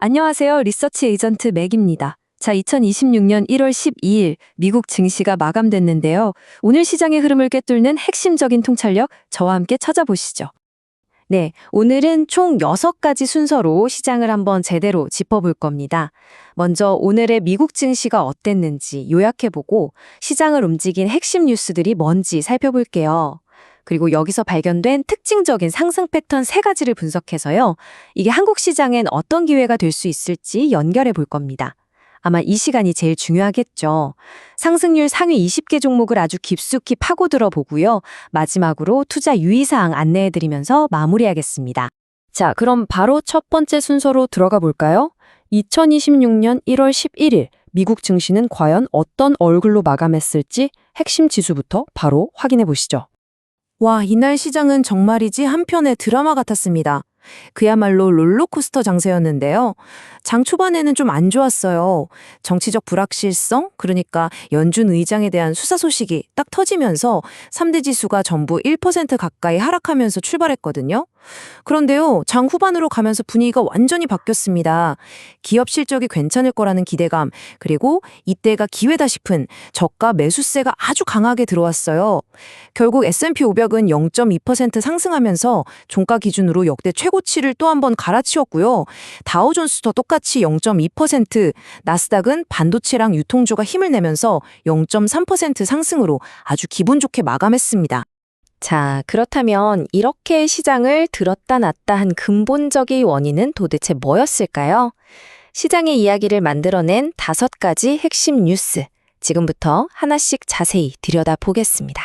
안녕하세요. 리서치 에이전트 맥입니다. 자, 2026년 1월 12일 미국 증시가 마감됐는데요. 오늘 시장의 흐름을 꿰뚫는 핵심적인 통찰력 저와 함께 찾아보시죠. 네, 오늘은 총 6가지 순서로 시장을 한번 제대로 짚어볼 겁니다. 먼저 오늘의 미국 증시가 어땠는지 요약해보고 시장을 움직인 핵심 뉴스들이 뭔지 살펴볼게요. 그리고 여기서 발견된 특징적인 상승 패턴 3가지를 분석해서요. 이게 한국 시장엔 어떤 기회가 될 수 있을지 연결해 볼 겁니다. 아마 이 시간이 제일 중요하겠죠. 상승률 상위 20개 종목을 아주 깊숙이 파고들어 보고요. 마지막으로 투자 유의사항 안내해 드리면서 마무리하겠습니다. 자, 그럼 바로 첫 번째 순서로 들어가 볼까요? 2026년 1월 11일 미국 증시는 과연 어떤 얼굴로 마감했을지 핵심 지수부터 바로 확인해 보시죠. 와, 이날 시장은 정말이지 한편의 드라마 같았습니다. 그야말로 롤러코스터 장세였는데요. 장 초반에는 좀 안 좋았어요. 정치적 불확실성, 그러니까 연준 의장에 대한 수사 소식이 딱 터지면서 3대 지수가 전부 1% 가까이 하락하면서 출발했거든요. 그런데요, 장 후반으로 가면서 분위기가 완전히 바뀌었습니다. 기업 실적이 괜찮을 거라는 기대감, 그리고 이때가 기회다 싶은 저가 매수세가 아주 강하게 들어왔어요. 결국 S&P 500은 0.2% 상승하면서 종가 기준으로 역대 최고치를 또 한 번 갈아치웠고요. 다우존스도 똑같이 0.2%, 나스닥은 반도체랑 유통주가 힘을 내면서 0.3% 상승으로 아주 기분 좋게 마감했습니다. 자, 그렇다면 이렇게 시장을 들었다 놨다 한 근본적인 원인은 도대체 뭐였을까요? 시장의 이야기를 만들어낸 5가지 핵심 뉴스, 지금부터 하나씩 자세히 들여다보겠습니다.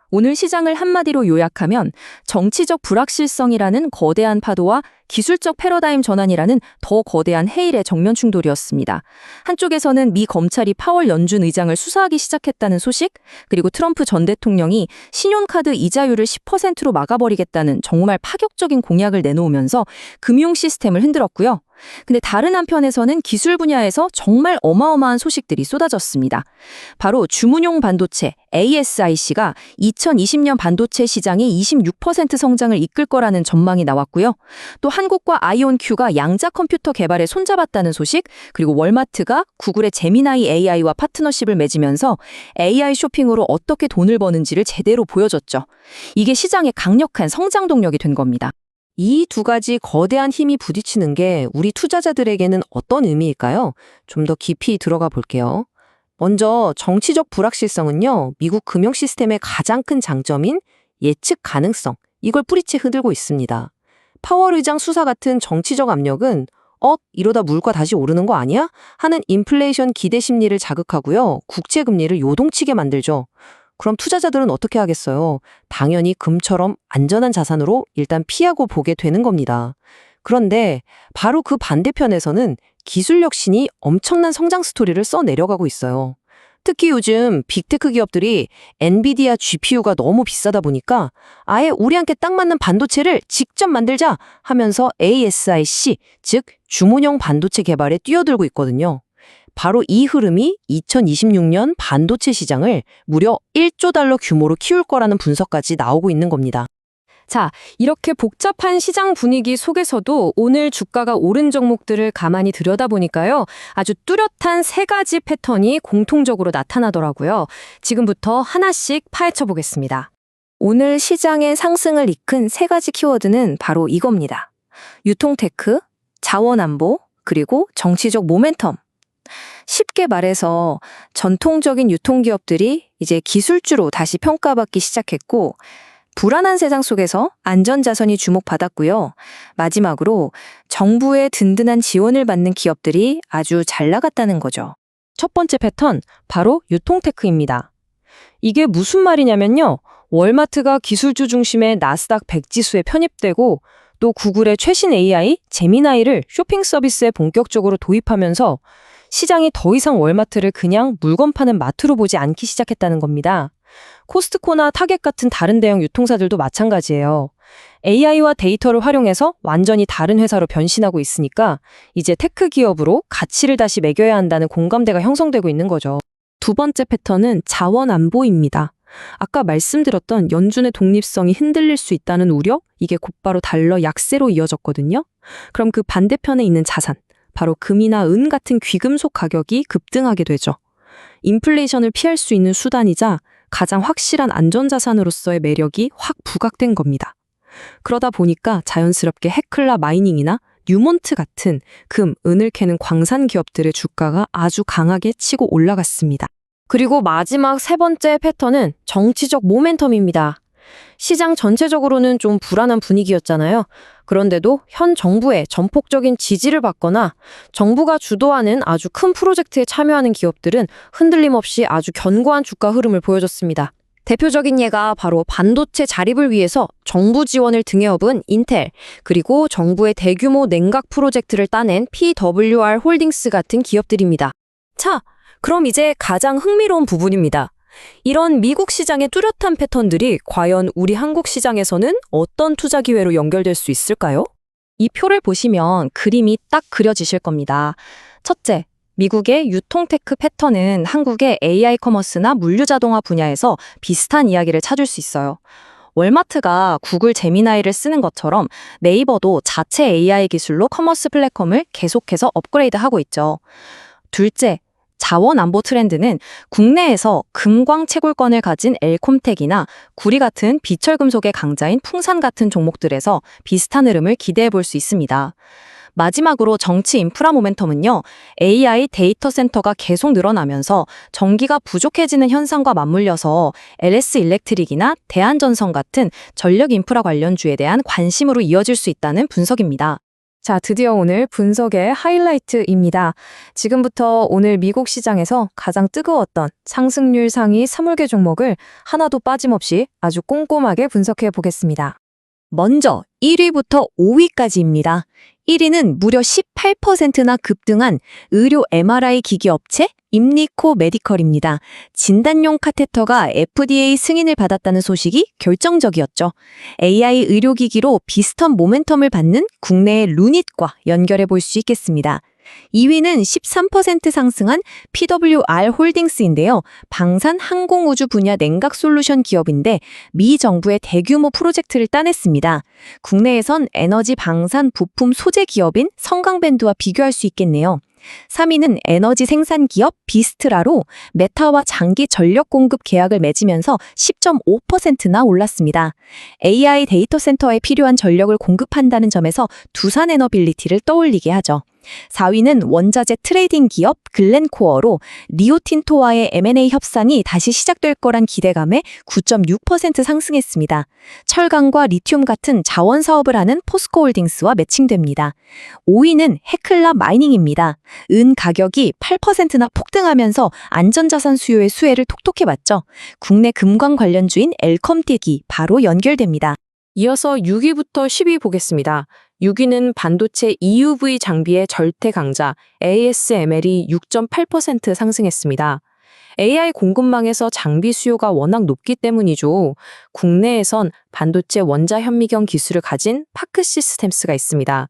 오늘 시장을 한마디로 요약하면 정치적 불확실성이라는 거대한 파도와 기술적 패러다임 전환이라는 더 거대한 해일의 정면 충돌이었습니다. 한쪽에서는 미 검찰이 파월 연준 의장을 수사하기 시작했다는 소식, 그리고 트럼프 전 대통령이 신용카드 이자율을 10%로 막아버리겠다는 정말 파격적인 공약을 내놓으면서 금융 시스템을 흔들었고요. 근데 다른 한편에서는 기술 분야에서 정말 어마어마한 소식들이 쏟아졌습니다. 바로 주문용 반도체 ASIC가 2020년 반도체 시장이 26% 성장을 이끌 거라는 전망이 나왔고요. 또 한국과 아이온큐가 양자 컴퓨터 개발에 손잡았다는 소식, 그리고 월마트가 구글의 제미나이 AI와 파트너십을 맺으면서 AI 쇼핑으로 어떻게 돈을 버는지를 제대로 보여줬죠. 이게 시장의 강력한 성장 동력이 된 겁니다. 이 2가지 거대한 힘이 부딪히는 게 우리 투자자들에게는 어떤 의미일까요? 좀 더 깊이 들어가 볼게요. 먼저 정치적 불확실성은요, 미국 금융 시스템의 가장 큰 장점인 예측 가능성, 이걸 뿌리채 흔들고 있습니다. 파월 의장 수사 같은 정치적 압력은 이러다 물가 다시 오르는 거 아니야? 하는 인플레이션 기대 심리를 자극하고요, 국채 금리를 요동치게 만들죠. 그럼 투자자들은 어떻게 하겠어요? 당연히 금처럼 안전한 자산으로 일단 피하고 보게 되는 겁니다. 그런데 바로 그 반대편에서는 기술 혁신이 엄청난 성장 스토리를 써내려가고 있어요. 특히 요즘 빅테크 기업들이 엔비디아 GPU가 너무 비싸다 보니까 아예 우리한테 딱 맞는 반도체를 직접 만들자 하면서 ASIC, 즉 주문형 반도체 개발에 뛰어들고 있거든요. 바로 이 흐름이 2026년 반도체 시장을 무려 1조 달러 규모로 키울 거라는 분석까지 나오고 있는 겁니다. 자, 이렇게 복잡한 시장 분위기 속에서도 오늘 주가가 오른 종목들을 가만히 들여다보니까요, 아주 뚜렷한 3가지 패턴이 공통적으로 나타나더라고요. 지금부터 하나씩 파헤쳐 보겠습니다. 오늘 시장의 상승을 이끈 3가지 키워드는 바로 이겁니다. 유통테크, 자원안보, 그리고 정치적 모멘텀. 쉽게 말해서 전통적인 유통기업들이 이제 기술주로 다시 평가받기 시작했고, 불안한 세상 속에서 안전자산이 주목받았고요. 마지막으로 정부의 든든한 지원을 받는 기업들이 아주 잘 나갔다는 거죠. 첫 번째 패턴, 바로 유통테크입니다. 이게 무슨 말이냐면요, 월마트가 기술주 중심의 나스닥 100 지수에 편입되고, 또 구글의 최신 AI, 제미나이를 쇼핑 서비스에 본격적으로 도입하면서 시장이 더 이상 월마트를 그냥 물건 파는 마트로 보지 않기 시작했다는 겁니다. 코스트코나 타겟 같은 다른 대형 유통사들도 마찬가지예요. AI와 데이터를 활용해서 완전히 다른 회사로 변신하고 있으니까 이제 테크 기업으로 가치를 다시 매겨야 한다는 공감대가 형성되고 있는 거죠. 두 번째 패턴은 자원 안보입니다. 아까 말씀드렸던 연준의 독립성이 흔들릴 수 있다는 우려? 이게 곧바로 달러 약세로 이어졌거든요. 그럼 그 반대편에 있는 자산, 바로 금이나 은 같은 귀금속 가격이 급등하게 되죠. 인플레이션을 피할 수 있는 수단이자 가장 확실한 안전자산으로서의 매력이 확 부각된 겁니다. 그러다 보니까 자연스럽게 헤클라 마이닝이나 뉴몬트 같은 금, 은을 캐는 광산 기업들의 주가가 아주 강하게 치고 올라갔습니다. 그리고 마지막 세 번째 패턴은 정치적 모멘텀입니다. 시장 전체적으로는 좀 불안한 분위기였잖아요. 그런데도 현 정부의 전폭적인 지지를 받거나 정부가 주도하는 아주 큰 프로젝트에 참여하는 기업들은 흔들림 없이 아주 견고한 주가 흐름을 보여줬습니다. 대표적인 예가 바로 반도체 자립을 위해서 정부 지원을 등에 업은 인텔, 그리고 정부의 대규모 냉각 프로젝트를 따낸 PWR 홀딩스 같은 기업들입니다. 자, 그럼 이제 가장 흥미로운 부분입니다. 이런 미국 시장의 뚜렷한 패턴들이 과연 우리 한국 시장에서는 어떤 투자 기회로 연결될 수 있을까요? 이 표를 보시면 그림이 딱 그려지실 겁니다. 첫째, 미국의 유통테크 패턴은 한국의 AI 커머스나 물류자동화 분야에서 비슷한 이야기를 찾을 수 있어요. 월마트가 구글 제미나이를 쓰는 것처럼 네이버도 자체 AI 기술로 커머스 플랫폼을 계속해서 업그레이드하고 있죠. 둘째, 자원 안보 트렌드는 국내에서 금광 채굴권을 가진 엘콤텍이나 구리 같은 비철금속의 강자인 풍산 같은 종목들에서 비슷한 흐름을 기대해 볼 수 있습니다. 마지막으로 정치 인프라 모멘텀은요, AI 데이터 센터가 계속 늘어나면서 전기가 부족해지는 현상과 맞물려서 LS 일렉트릭이나 대한전선 같은 전력 인프라 관련주에 대한 관심으로 이어질 수 있다는 분석입니다. 자, 드디어 오늘 분석의 하이라이트입니다. 지금부터 오늘 미국 시장에서 가장 뜨거웠던 상승률 상위 20개 종목을 하나도 빠짐없이 아주 꼼꼼하게 분석해 보겠습니다. 먼저 1위부터 5위까지입니다. 1위는 무려 18%나 급등한 의료 MRI 기기 업체 임리코 메디컬입니다. 진단용 카테터가 FDA 승인을 받았다는 소식이 결정적이었죠. AI 의료기기로 비슷한 모멘텀을 받는 국내의 루닛과 연결해 볼 수 있겠습니다. 2위는 13% 상승한 PWR 홀딩스인데요. 방산 항공우주 분야 냉각 솔루션 기업인데 미 정부의 대규모 프로젝트를 따냈습니다. 국내에선 에너지 방산 부품 소재 기업인 성강밴드와 비교할 수 있겠네요. 3위는 에너지 생산 기업 비스트라로 메타와 장기 전력 공급 계약을 맺으면서 10.5%나 올랐습니다. AI 데이터 센터에 필요한 전력을 공급한다는 점에서 두산 에너빌리티를 떠올리게 하죠. 4위는 원자재 트레이딩 기업 글렌코어로 리오틴토와의 M&A 협상이 다시 시작될 거란 기대감에 9.6% 상승했습니다. 철강과 리튬 같은 자원 사업을 하는 포스코홀딩스와 매칭됩니다. 5위는 헤클라 마이닝입니다. 은 가격이 8%나 폭등하면서 안전자산 수요의 수혜를 톡톡히 봤죠. 국내 금광 관련주인 엘컴텍이 바로 연결됩니다. 이어서 6위부터 10위 보겠습니다. 6위는 반도체 EUV 장비의 절대 강자 ASML이 6.8% 상승했습니다. AI 공급망에서 장비 수요가 워낙 높기 때문이죠. 국내에선 반도체 원자 현미경 기술을 가진 파크 시스템스가 있습니다.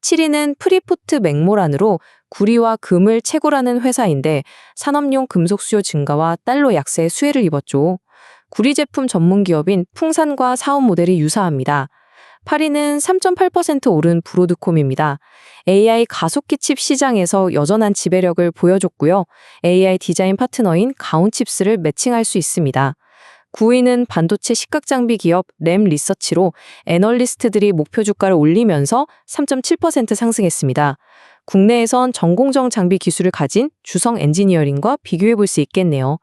7위는 프리포트 맥모란으로 구리와 금을 채굴하는 회사인데 산업용 금속 수요 증가와 달러 약세에 수혜를 입었죠. 구리 제품 전문 기업인 풍산과 사업 모델이 유사합니다. 8위는 3.8% 오른 브로드콤입니다. AI 가속기 칩 시장에서 여전한 지배력을 보여줬고요. AI 디자인 파트너인 가온칩스를 매칭할 수 있습니다. 9위는 반도체 식각장비 기업 램 리서치로 애널리스트들이 목표 주가를 올리면서 3.7% 상승했습니다. 국내에선 전공정 장비 기술을 가진 주성 엔지니어링과 비교해 볼 수 있겠네요.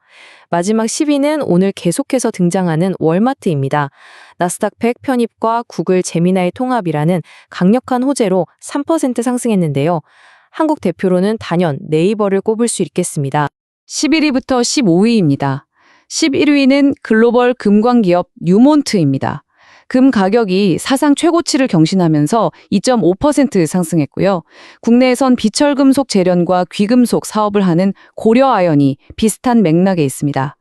마지막 10위는 오늘 계속해서 등장하는 월마트입니다. 나스닥 100 편입과 구글 제미나이 통합이라는 강력한 호재로 3% 상승했는데요. 한국 대표로는 단연 네이버를 꼽을 수 있겠습니다. 11위부터 15위입니다. 11위는 글로벌 금광기업 뉴몬트입니다. 금 가격이 사상 최고치를 경신하면서 2.5% 상승했고요. 국내에선 비철금속 재련과 귀금속 사업을 하는 고려아연이 비슷한 맥락에 있습니다.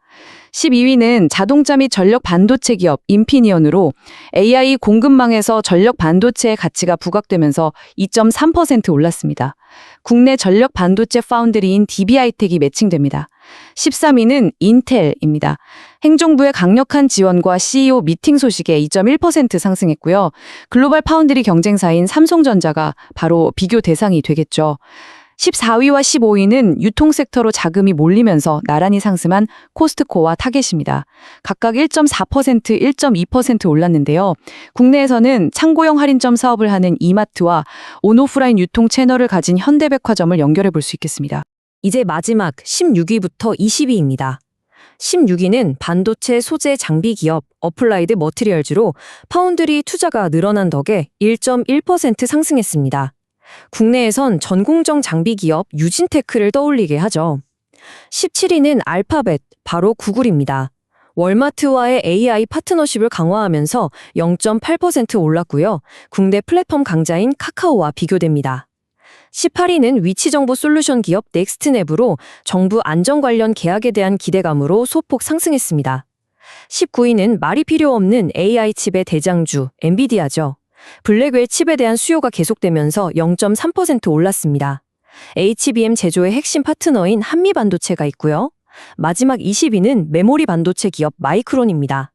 12위는 자동차 및 전력 반도체 기업 인피니언으로 AI 공급망에서 전력 반도체의 가치가 부각되면서 2.3% 올랐습니다. 국내 전력 반도체 파운드리인 DB하이텍이 매칭됩니다. 13위는 인텔입니다. 행정부의 강력한 지원과 CEO 미팅 소식에 2.1% 상승했고요. 글로벌 파운드리 경쟁사인 삼성전자가 바로 비교 대상이 되겠죠. 14위와 15위는 유통 섹터로 자금이 몰리면서 나란히 상승한 코스트코와 타겟입니다. 각각 1.4%, 1.2% 올랐는데요. 국내에서는 창고형 할인점 사업을 하는 이마트와 온오프라인 유통 채널을 가진 현대백화점을 연결해 볼 수 있겠습니다. 이제 마지막 16위부터 20위입니다. 16위는 반도체 소재 장비 기업 어플라이드 머티리얼즈로 파운드리 투자가 늘어난 덕에 1.1% 상승했습니다. 국내에선 전공정 장비 기업 유진테크를 떠올리게 하죠. 17위는 알파벳, 바로 구글입니다. 월마트와의 AI 파트너십을 강화하면서 0.8% 올랐고요. 국내 플랫폼 강자인 카카오와 비교됩니다. 18위는 위치정보 솔루션 기업 넥스트랩으로 정부 안전 관련 계약에 대한 기대감으로 소폭 상승했습니다. 19위는 말이 필요 없는 AI 칩의 대장주 엔비디아죠. 블랙웰 칩에 대한 수요가 계속되면서 0.3% 올랐습니다. HBM 제조의 핵심 파트너인 한미반도체가 있고요. 마지막 20위는 메모리 반도체 기업 마이크론입니다.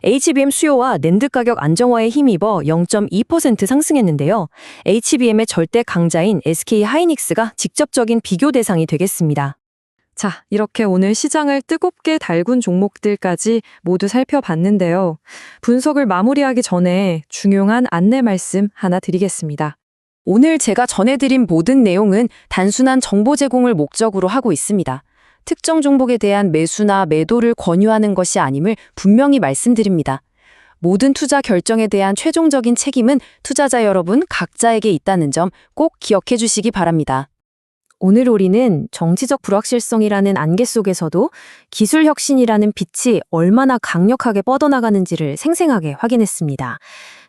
HBM 수요와 낸드 가격 안정화에 힘입어 0.2% 상승했는데요. HBM의 절대 강자인 SK 하이닉스가 직접적인 비교 대상이 되겠습니다. 자, 이렇게 오늘 시장을 뜨겁게 달군 종목들까지 모두 살펴봤는데요. 분석을 마무리하기 전에 중요한 안내 말씀 하나 드리겠습니다. 오늘 제가 전해드린 모든 내용은 단순한 정보 제공을 목적으로 하고 있습니다. 특정 종목에 대한 매수나 매도를 권유하는 것이 아님을 분명히 말씀드립니다. 모든 투자 결정에 대한 최종적인 책임은 투자자 여러분 각자에게 있다는 점 꼭 기억해 주시기 바랍니다. 오늘 우리는 정치적 불확실성이라는 안개 속에서도 기술 혁신이라는 빛이 얼마나 강력하게 뻗어나가는지를 생생하게 확인했습니다.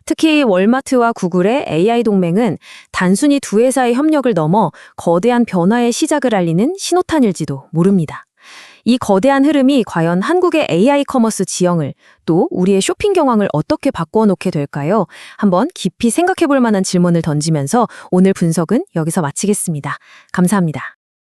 특히 월마트와 구글의 AI 동맹은 단순히 두 회사의 협력을 넘어 거대한 변화의 시작을 알리는 신호탄일지도 모릅니다. 이 거대한 흐름이 과연 한국의 AI 커머스 지형을 또 우리의 쇼핑 경황을 어떻게 바꾸어 놓게 될까요? 한번 깊이 생각해 볼 만한 질문을 던지면서 오늘 분석은 여기서 마치겠습니다. 감사합니다.